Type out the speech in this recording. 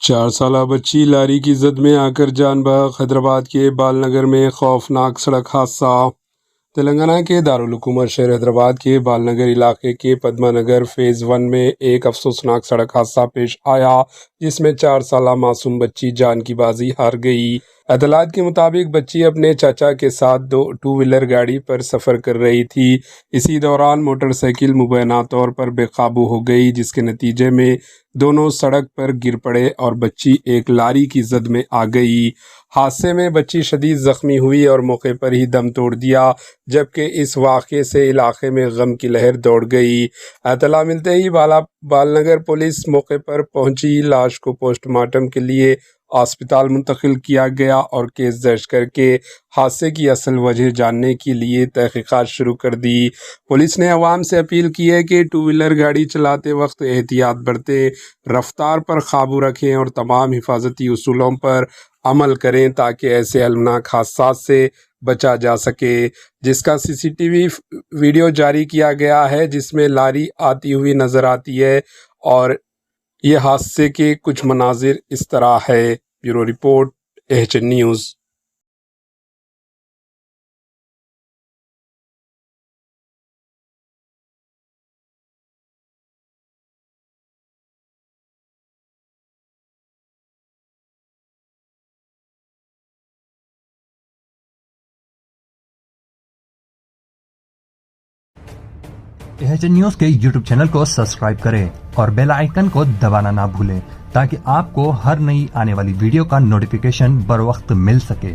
4 سالہ بچی لاری کی زد میں آ کر جان بحق۔ حیدرآباد کے بال نگر میں خوفناک سڑک حادثہ۔ تلنگانہ کے دارالحکومت شہر حیدرآباد کے بال نگر علاقے کے پدما نگر فیز 1 میں ایک افسوسناک سڑک حادثہ پیش آیا جس میں 4 سالہ معصوم بچی جان کی بازی ہار گئی۔ اطلاعات کے مطابق بچی اپنے چاچا کے ساتھ 2 ویلر گاڑی پر سفر کر رہی تھی۔ اسی دوران موٹر سائیکل مبینہ طور پر بے قابو ہو گئی جس کے نتیجے میں دونوں سڑک پر گر پڑے اور بچی ایک لاری کی زد میں آ گئی۔ حادثے میں بچی شدید زخمی ہوئی اور موقع پر ہی دم توڑ دیا، جبکہ اس واقعے سے علاقے میں غم کی لہر دوڑ گئی۔ اطلاع ملتے ہی بال نگر پولیس موقع پر پہنچی، لاش کو پوسٹ مارٹم کے لیے ہسپتال منتقل کیا گیا اور کیس درج کر کے حادثے کی اصل وجہ جاننے کے لیے تحقیقات شروع کر دی۔ پولیس نے عوام سے اپیل کی ہے کہ 2 ویلر گاڑی چلاتے وقت احتیاط برتیں، رفتار پر قابو رکھیں اور تمام حفاظتی اصولوں پر عمل کریں تاکہ ایسے المناک حادثات سے بچا جا سکے، جس کا CCTV ویڈیو جاری کیا گیا ہے جس میں لاری آتی ہوئی نظر آتی ہے اور یہ حادثے کے کچھ مناظر اس طرح ہے۔ Bureau report AHN news. AHN news کے YouTube چینل کو سبسکرائب کریں اور بیل آئیکن کو دبانا نہ بھولیں تاکہ آپ کو ہر نئی آنے والی ویڈیو کا نوٹیفیکیشن بر وقت مل سکے۔